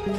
Good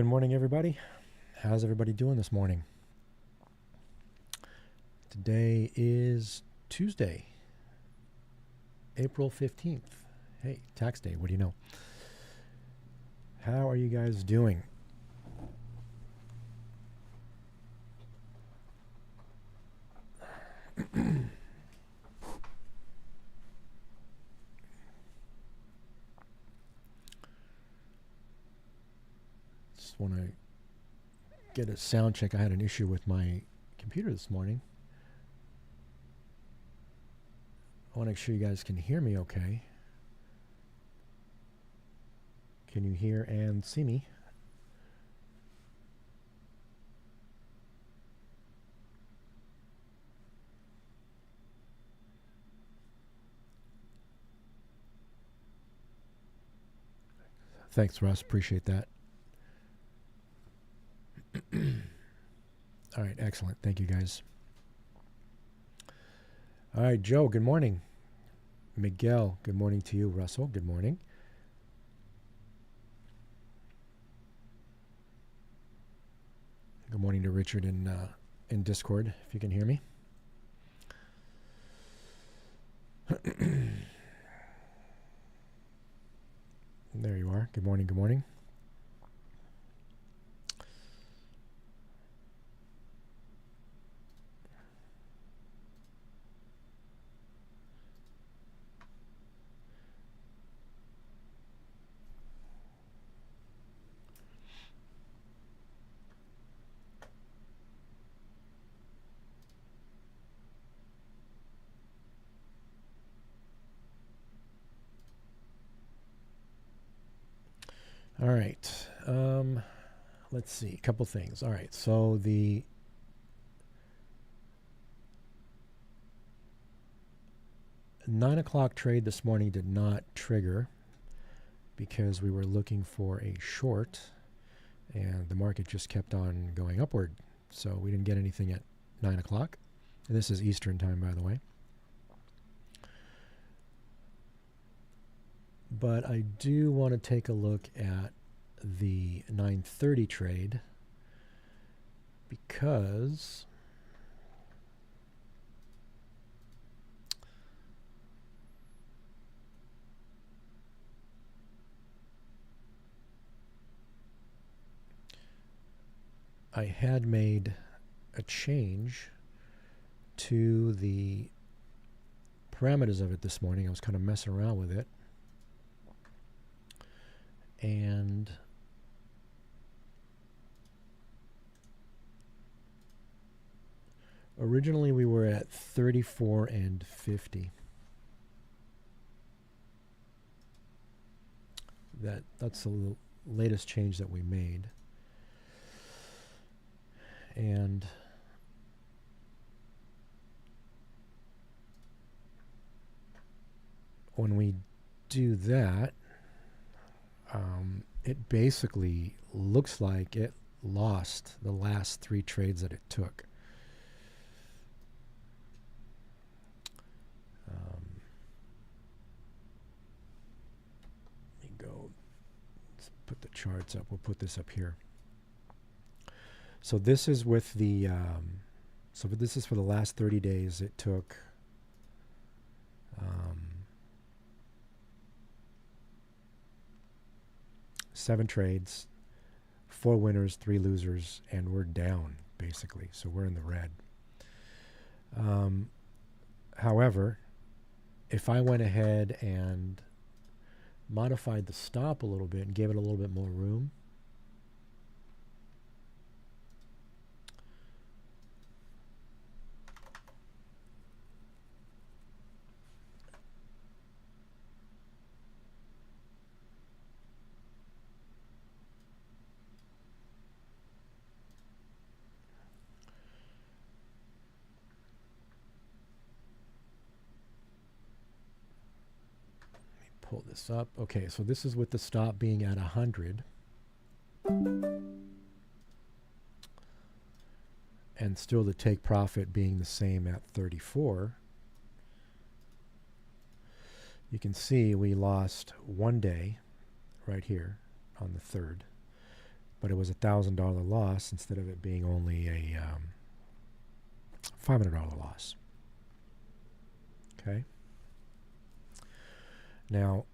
morning, everybody. How's everybody doing this morning? Today is Tuesday, April 15th. Hey, tax day, what do you know? How are you guys doing? Just want to get a sound check. I had an issue with my computer this morning. I want to make sure you guys can hear me okay. Can you hear and see me? Thanks, Russ. Appreciate that. All right, excellent. Thank you, guys. All right, Joe, good morning. Miguel, good morning to you. Russell, good morning. Good morning to Richard in Discord, if you can hear me. There you are. Good morning, good morning. All right. Let's see. A couple things. All right. So the $9 trade this morning did not trigger because we were looking for a short and the market just kept on going upward. So we didn't get anything at 9 o'clock. And this is Eastern time, by the way. But I do want to take a look at the 9:30 trade because I had made a change to the parameters of it this morning. I was kind of messing around with it. And originally we were at 34 and 50. That's the latest change that we made. And when we do that, it basically looks like it lost the last 3 trades that it took. Let me go. Let's put the charts up. We'll put this up here. So this is with the. So this is for the last 30 days. It took. 7 trades, 4 winners, 3 losers, and we're down, basically. So we're in the red. However, if I went ahead and modified the stop a little bit and gave it a little bit more room, pull this up. Okay, so this is with the stop being at 100. And still the take profit being the same at 34. You can see we lost 1 day right here on the 3rd. But it was a $1,000 loss instead of it being only a $500 loss. Okay. Now,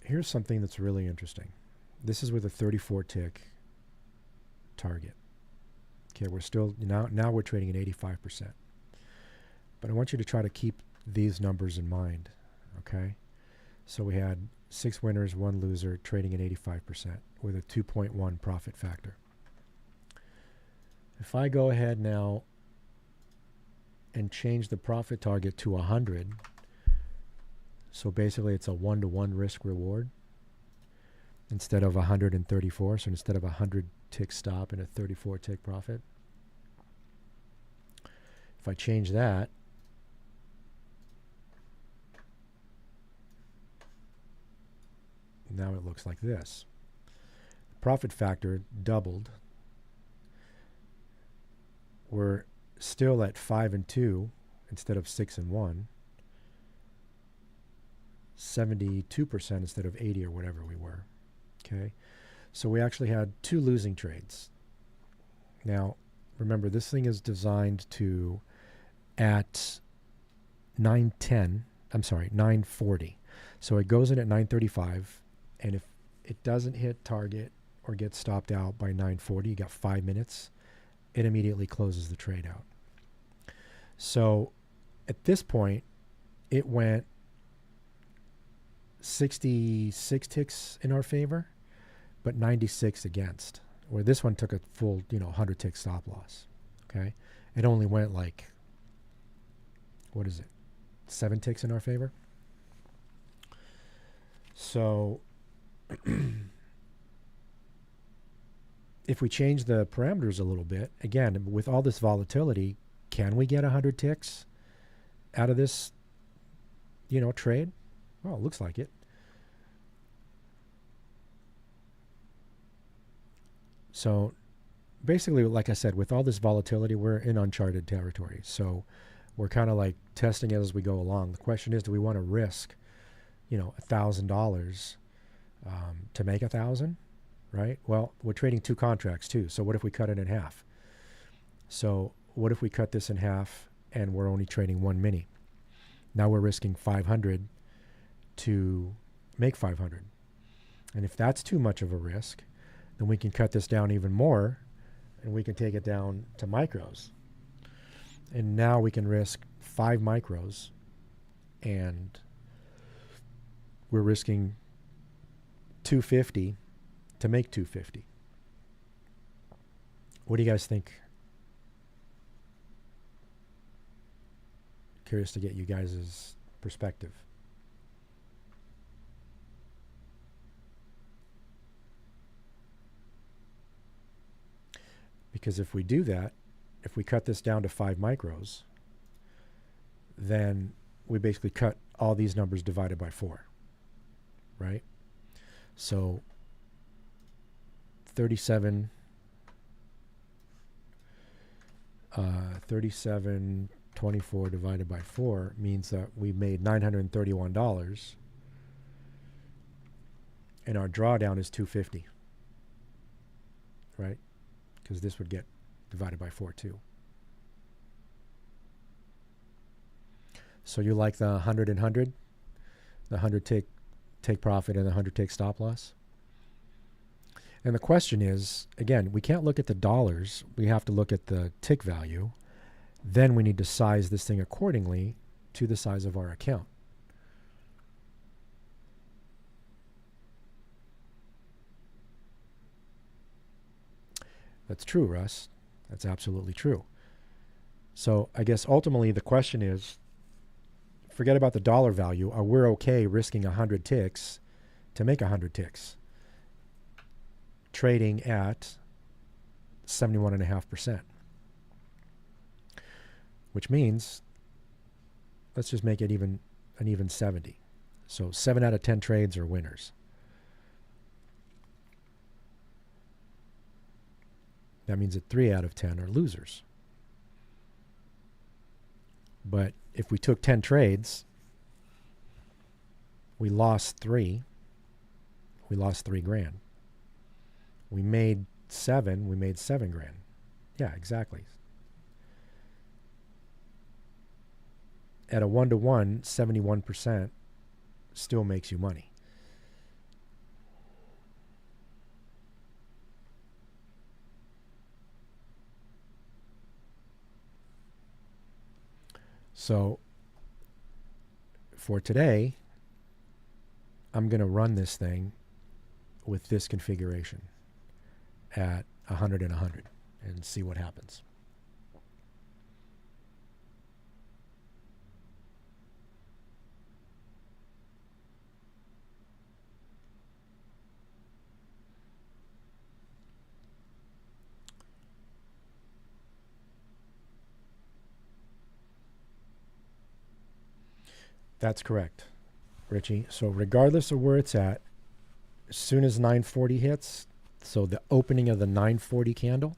here's something that's really interesting. This is with a 34 tick target. Okay, we're still now we're trading at 85%. But I want you to try to keep these numbers in mind. Okay, so we had 6 winners, 1 loser, trading at 85% with a 2.1 profit factor. If I go ahead now and change the profit target to 100. So basically it's a 1-to-1 risk reward instead of 134. So instead of a 100 tick stop and a 34 tick profit. If I change that, now it looks like this. The profit factor doubled. We're still at 5 and 2 instead of 6 and 1. 72% instead of 80 or whatever we were. Okay, so we actually had 2 losing trades. Now, remember, this thing is designed to at 9:40. So it goes in at 9:35, and if it doesn't hit target or get stopped out by 9:40, you got 5 minutes, it immediately closes the trade out. So at this point, it went 66 ticks in our favor, but 96 against. Where this one took a full, 100 tick stop loss. Okay, it only went like, 7 ticks in our favor. So if we change the parameters a little bit, again, with all this volatility, can we get 100 ticks out of this, trade? Well, it looks like it. So basically, like I said, with all this volatility, we're in uncharted territory. So we're kind of like testing it as we go along. The question is, do we want to risk, $1,000 to make 1,000, right? Well, we're trading 2 contracts too. So what if we cut it in half? So what if we cut this in half and we're only trading 1 mini? Now we're risking 500 to make 500. And if that's too much of a risk, then we can cut this down even more and we can take it down to micros. And now we can risk 5 micros and we're risking 250 to make 250. What do you guys think? Curious to get you guys' perspective. Because if we do that, if we cut this down to 5 micros, then we basically cut all these numbers divided by 4, right? So 37.24 divided by 4 means that we made $931 and our drawdown is 250, right? Because this would get divided by 4 too. So you like the 100 and 100? The 100 take profit and the 100 take stop loss? And the question is, again, we can't look at the dollars. We have to look at the tick value. Then we need to size this thing accordingly to the size of our account. That's true, Russ. That's absolutely true. So I guess ultimately the question is, forget about the dollar value. Are we okay risking 100 ticks to make 100 ticks? Trading at 71.5%. Which means, let's just make it an even 70. So 7 out of 10 trades are winners. That means that 3 out of 10 are losers. But if we took 10 trades, we lost 3. We lost 3 grand. We made 7. We made 7 grand. Yeah, exactly. At a 1-to-1, 71% still makes you money. So for today, I'm going to run this thing with this configuration at 100 and 100 and see what happens. That's correct, Richie. So regardless of where it's at, as soon as 940 hits, so the opening of the 940 candle,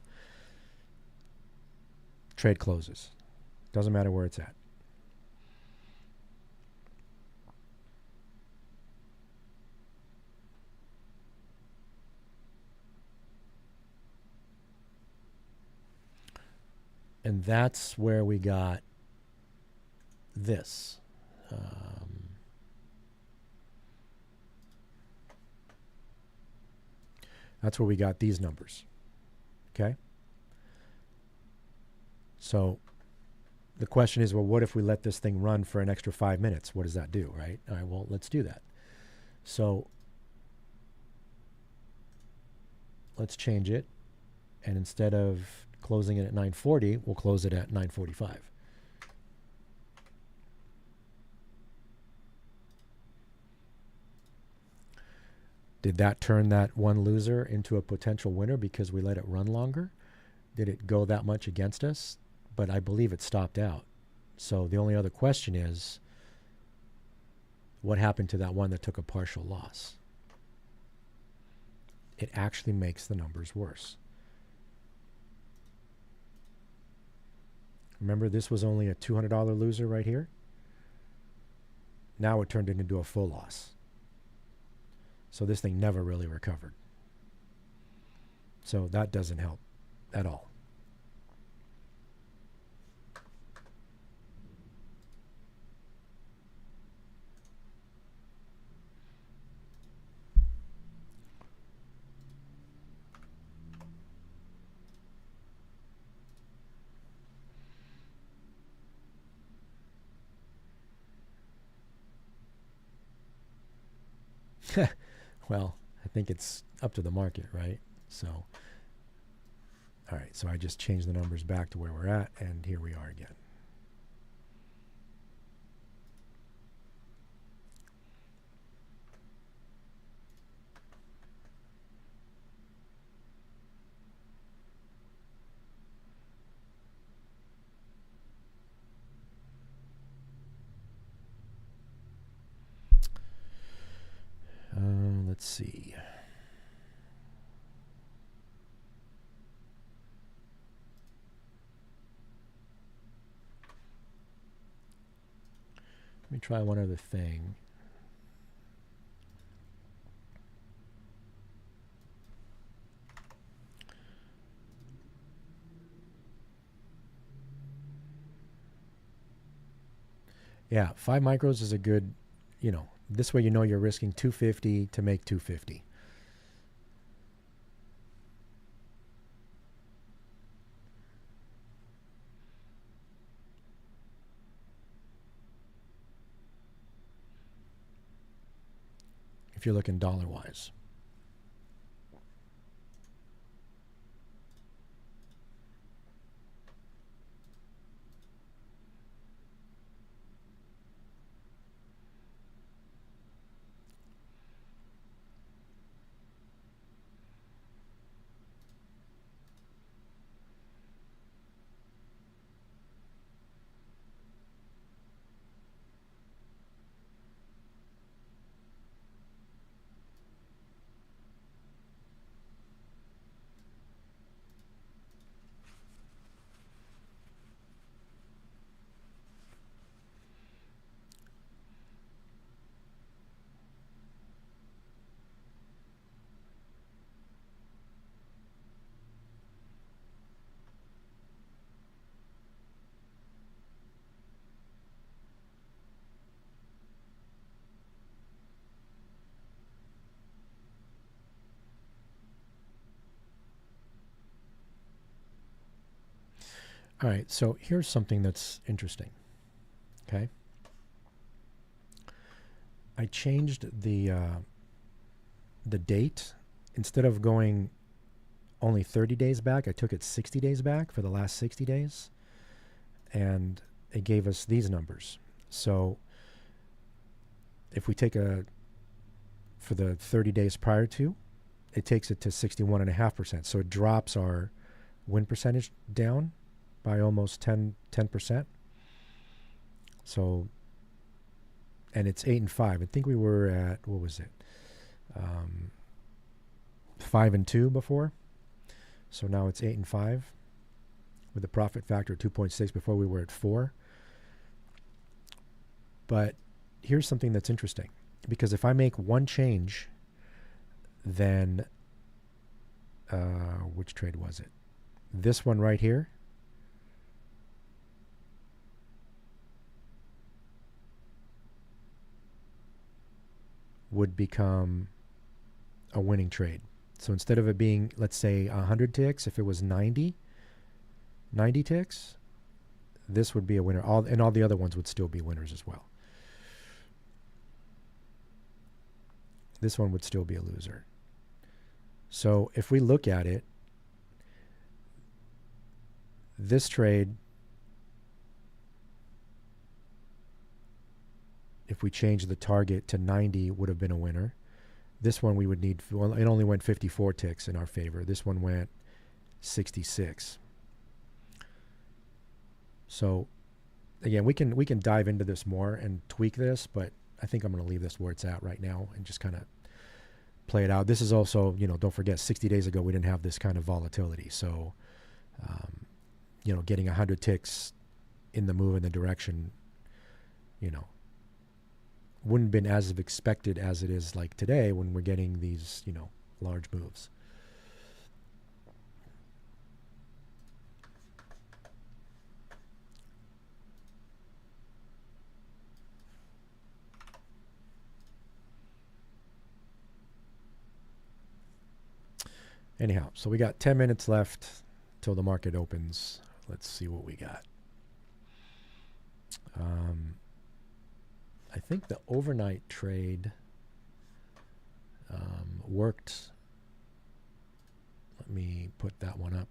trade closes. Doesn't matter where it's at. And that's where we got this. That's where we got these numbers. Okay? So the question is, well, what if we let this thing run for an extra 5 minutes? What does that do, right? All right, well, let's do that. So let's change it. And instead of closing it at 9:40, we'll close it at 9:45. Did that turn that one loser into a potential winner because we let it run longer? Did it go that much against us? But I believe it stopped out. So the only other question is, what happened to that one that took a partial loss? It actually makes the numbers worse. Remember, this was only a $200 loser right here. Now it turned it into a full loss. So this thing never really recovered. So that doesn't help at all. Well, I think it's up to the market, right? So, all right, so I just changed the numbers back to where we're at, and here we are again. Let's see. Let me try one other thing. Yeah, 5 micros is a good, this way you're risking 250 to make 250. If you're looking dollar-wise. All right, so here's something that's interesting, okay? I changed the date. Instead of going only 30 days back, I took it 60 days back for the last 60 days, and it gave us these numbers. So if we take for the 30 days prior to, it takes it to 61.5%. So it drops our win percentage down by almost 10%. So, and it's 8 and 5. I think we were at, what was it? 5 and 2 before. So now it's 8 and 5 with a profit factor of 2.6. Before we were at 4. But here's something that's interesting, because if I make one change, then which trade was it? This one right here. would become a winning trade. So instead of it being, let's say, 100 ticks, if it was 90 ticks, this would be a winner. All the other ones would still be winners as well. This one would still be a loser. So if we look at it, this trade, if we change the target to 90, would have been a winner. This one we would need, well, it only went 54 ticks in our favor. This one went 66. So again, we can dive into this more and tweak this, but I think I'm going to leave this where it's at right now and just kind of play it out. This is also, don't forget, 60 days ago we didn't have this kind of volatility. So, getting 100 ticks in the move in the direction, wouldn't have been as expected as it is like today when we're getting these, large moves. Anyhow, so we got 10 minutes left till the market opens. Let's see what we got. I think the overnight trade worked. Let me put that one up.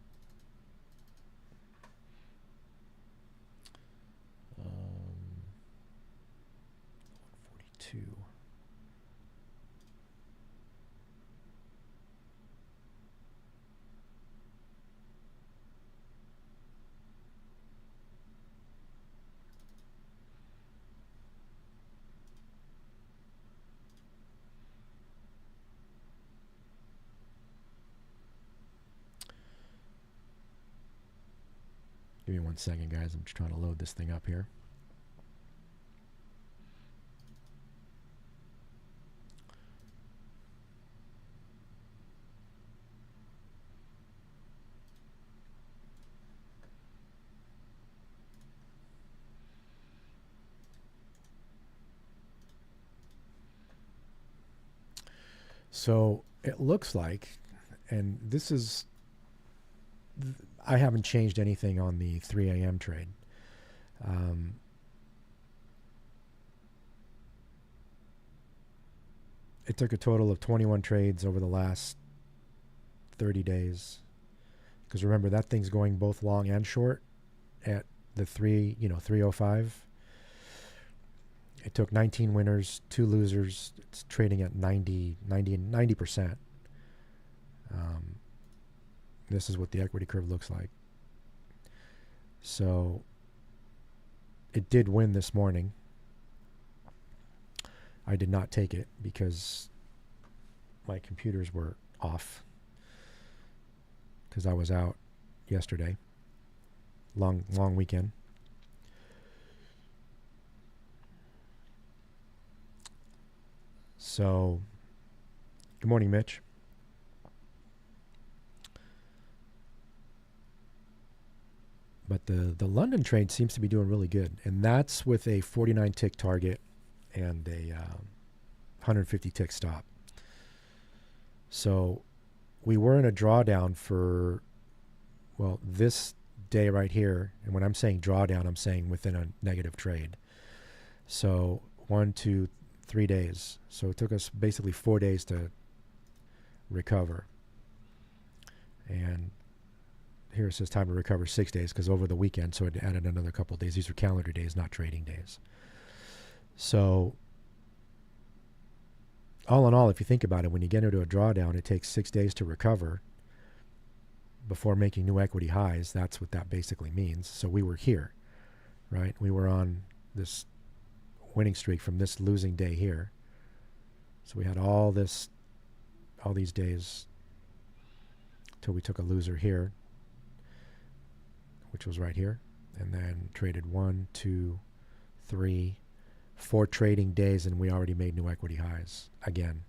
42. Give me 1 second, guys. I'm just trying to load this thing up here. So it looks like, and this is, I haven't changed anything on the 3 a.m. trade. It took a total of 21 trades over the last 30 days. Because remember, that thing's going both long and short at the 305. It took 19 winners, 2 losers. It's trading at 90%. This is what the equity curve looks like. So it did win this morning. I did not take it because my computers were off because I was out yesterday. Long weekend. So, good morning, Mitch. But the London trade seems to be doing really good. And that's with a 49 tick target and a 150 tick stop. So we were in a drawdown for, well, this day right here. And when I'm saying drawdown, I'm saying within a negative trade. So 1, 2, 3 days. So it took us basically 4 days to recover. And here it says time to recover 6 days because over the weekend, so it added another couple of days. These are calendar days, not trading days. So all in all, if you think about it, when you get into a drawdown, it takes 6 days to recover before making new equity highs. That's what that basically means. So we were here, right? We were on this winning streak from this losing day here. So we had all these days till we took a loser here, which was right here, and then traded 1, 2, 3, 4 trading days, and we already made new equity highs again.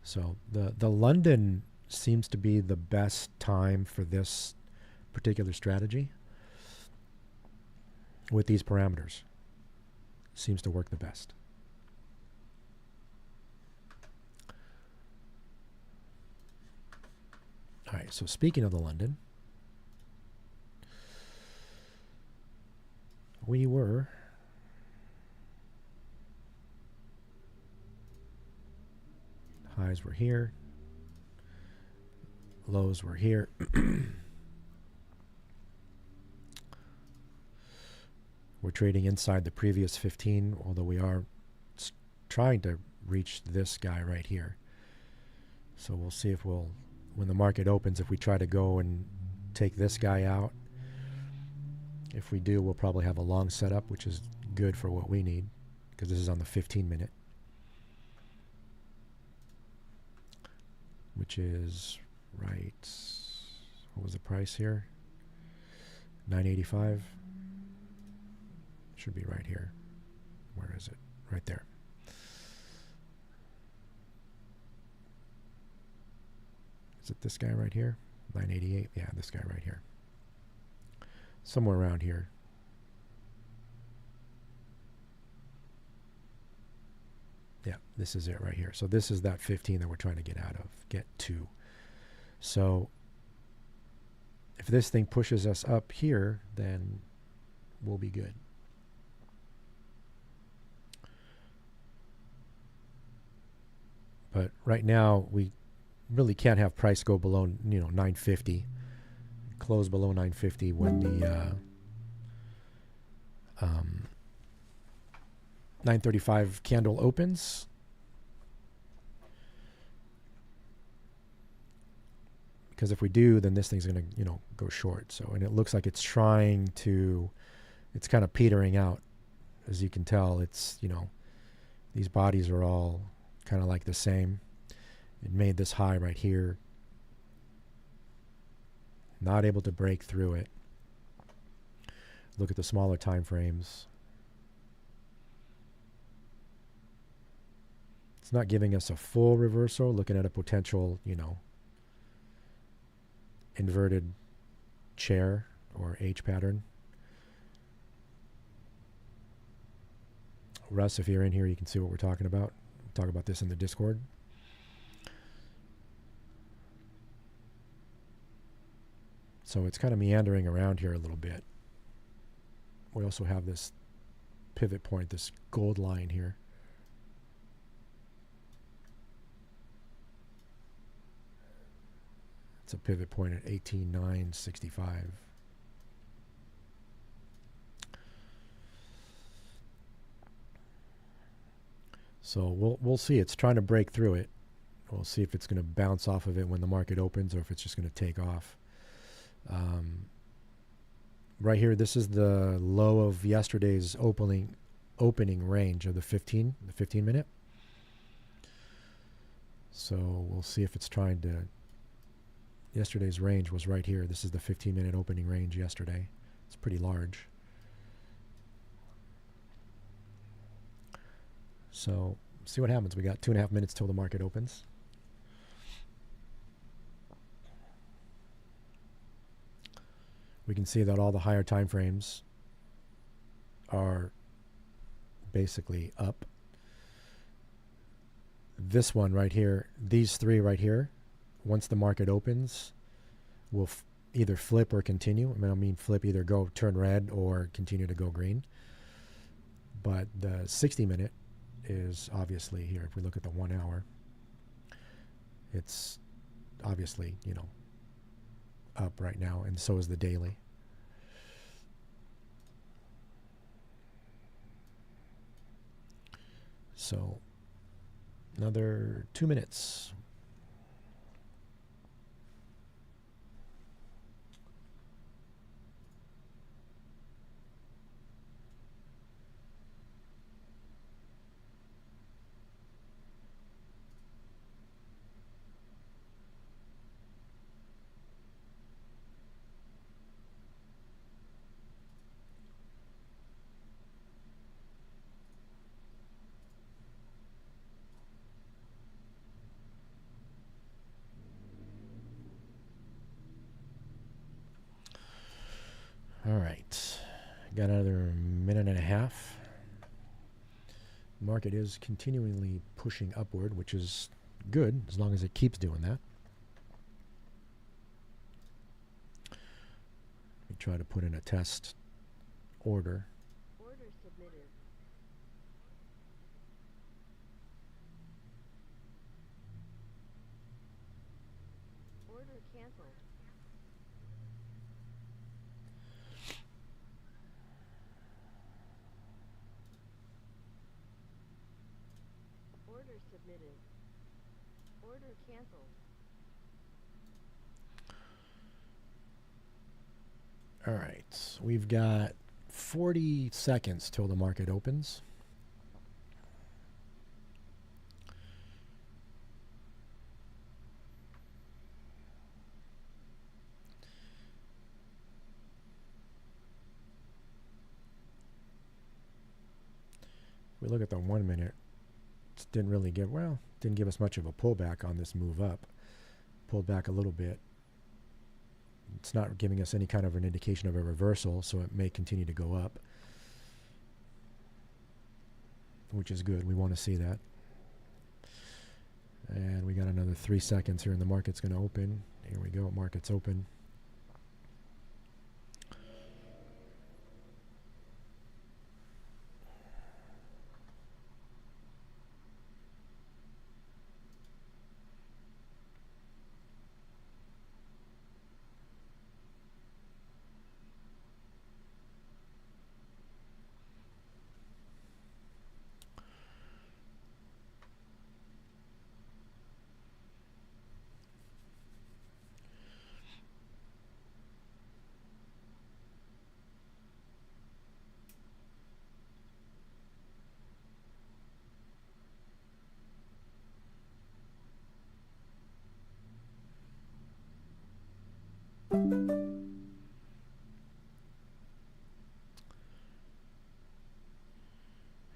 So the London seems to be the best time for this particular strategy with these parameters. Seems to work the best. So speaking of the London, we were highs were here, lows were here. We're trading inside the previous 15, although we are trying to reach this guy right here. So we'll see if we'll, when the market opens, if we try to go and take this guy out. If we do, we'll probably have a long setup, which is good for what we need, because this is on the 15-minute, which is right. What was the price here? 985. Should be right here. Where is it? Right there. Is it this guy right here? 988? Yeah, this guy right here. Somewhere around here. Yeah, this is it right here. So this is that 15 that we're trying to get out of, get to. So if this thing pushes us up here, then we'll be good. But right now, we really can't have price go below, 950, close below 950 when the 935 candle opens. Because if we do, then this thing's going to, go short. So, and it looks like it's trying to, it's kind of petering out. As you can tell, it's, these bodies are all kind of like the same. It made this high right here. Not able to break through it. Look at the smaller time frames. It's not giving us a full reversal. Looking at a potential, inverted chair or H pattern. Russ, if you're in here, you can see what we're talking about. Talk about this in the Discord. So it's kind of meandering around here a little bit. We also have this pivot point, this gold line here. It's a pivot point at 18,965. So we'll see. It's trying to break through it. We'll see if it's going to bounce off of it when the market opens or if it's just going to take off. Right here, this is the low of yesterday's opening range of the 15 minute. So we'll see if it's trying to. Yesterday's range was right here. This is the 15-minute opening range yesterday. It's pretty large. So see what happens. We got 2.5 minutes till the market opens. We can see that all the higher time frames are basically up. This one right here, these three right here, once the market opens, will either flip or continue. I mean flip, either turn red or continue to go green. But the 60-minute is obviously here. If we look at the 1 hour, it's obviously, up right now, and so is the daily. So another 2 minutes. All right, got another minute and a half. Market is continually pushing upward, which is good as long as it keeps doing that. try to put in a test order. Order submitted. Order canceled. Order submitted. Order canceled. All right, we've got 40 seconds till the market opens. We look at the 1 minute, it didn't give us much of a pullback on this move up. Pulled back a little bit. It's not giving us any kind of an indication of a reversal, so it may continue to go up, which is good. We want to see that. And we got another 3 seconds here, and the market's going to open. Here we go. Market's open.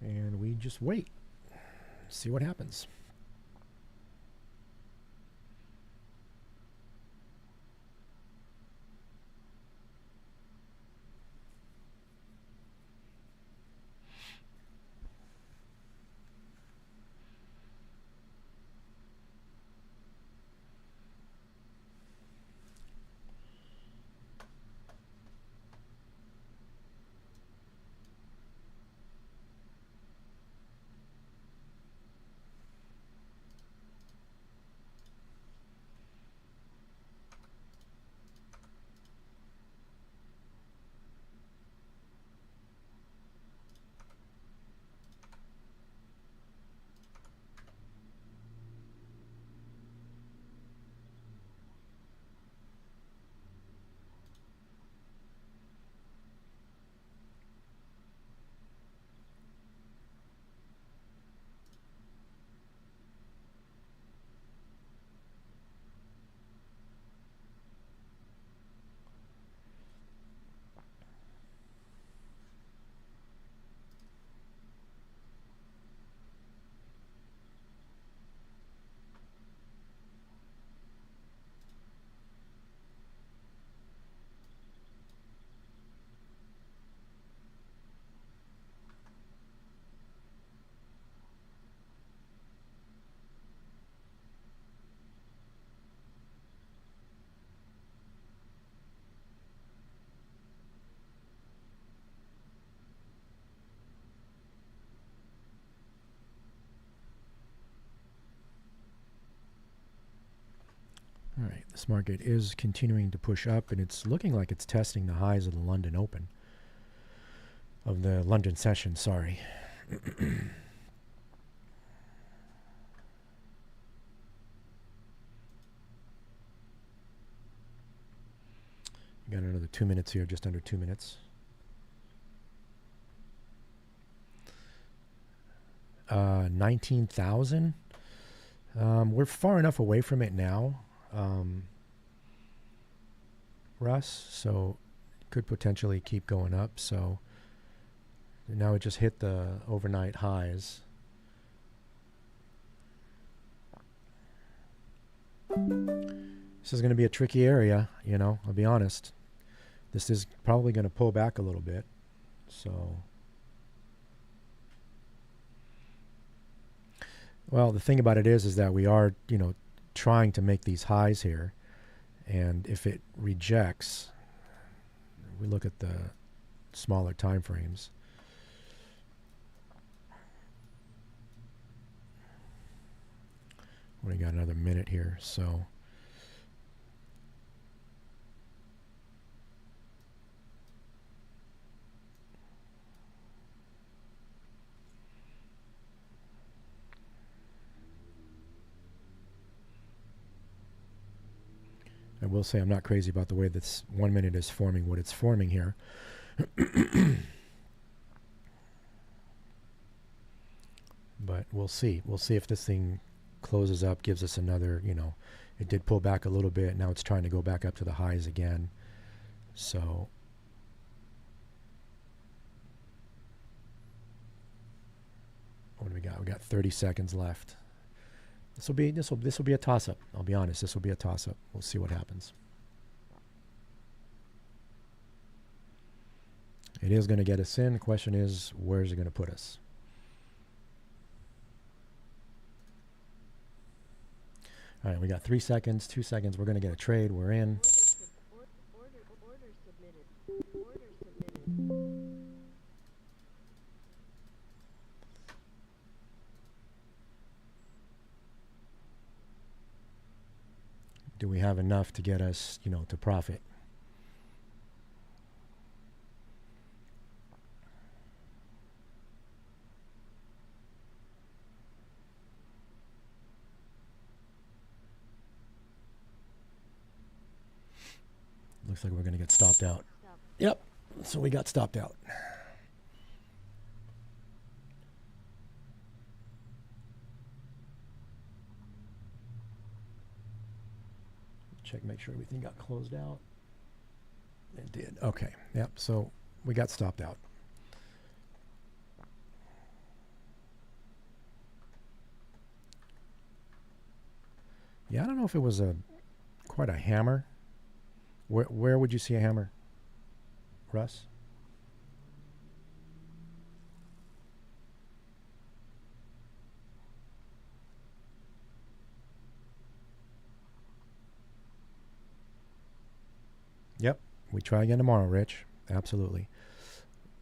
And we just wait, see what happens. All right, this market is continuing to push up, and it's looking like it's testing the highs of the London Open, of the London session, sorry. Got another 2 minutes here, just under 2 minutes. 19,000. We're far enough away from it now, Russ, so it could potentially keep going up. So now it just hit the overnight highs. This is going to be a tricky area, I'll be honest. This is probably going to pull back a little bit. So, well, the thing about it is that we are, trying to make these highs here. And if it rejects, we look at the smaller time frames. We got another minute here, so I will say I'm not crazy about the way this 1 minute is forming what it's forming here. But we'll see. We'll see if this thing closes up, gives us another, it did pull back a little bit. Now it's trying to go back up to the highs again. So what do we got? We got 30 seconds left. This will be a toss-up. I'll be honest. This will be a toss-up. We'll see what happens. It is going to get us in. The question is, where is it going to put us? All right, we got 3 seconds, 2 seconds. We're going to get a trade. We're in. Order submitted. Order submitted. Do we have enough to get us, to profit? Looks like we're going to get stopped out. Yep, so we got stopped out. Check, make sure everything got closed out. It did. Okay. Yep. So we got stopped out. Yeah, I don't know if it was quite a hammer. Where would you see a hammer, Russ? Yep. We try again tomorrow, Rich. Absolutely.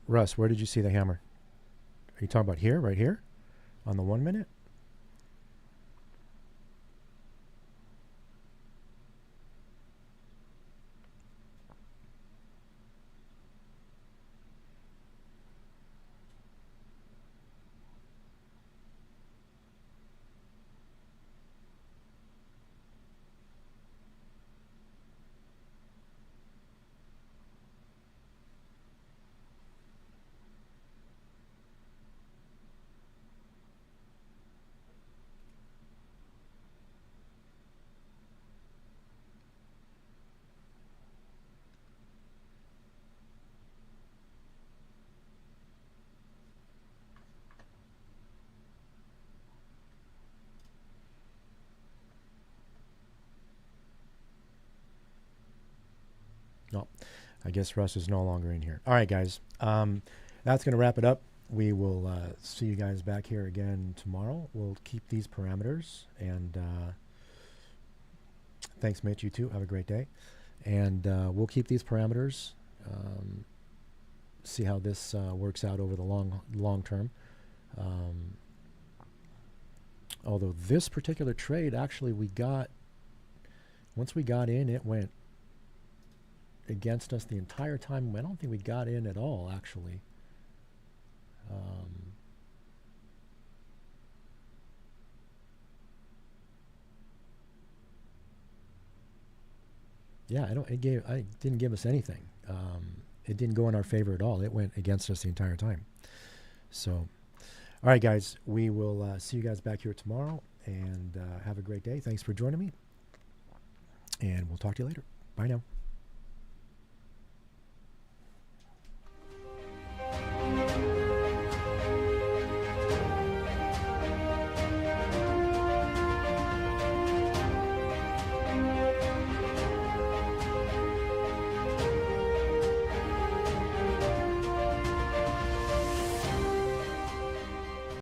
Russ, where did you see the hammer? Are you talking about here, right here? On the 1 minute? No, I guess Russ is no longer in here. All right, guys. That's going to wrap it up. We will see you guys back here again tomorrow. We'll keep these parameters. And thanks, Mitch. You too. Have a great day. And we'll keep these parameters. See how this works out over the long term. Although this particular trade, actually, once we got in, it went against us the entire time. I don't think we got in at all, actually. Yeah, it didn't give us anything. It didn't go in our favor at all. It went against us the entire time. So, all right, guys, we will see you guys back here tomorrow, and have a great day. Thanks for joining me, and we'll talk to you later. Bye now.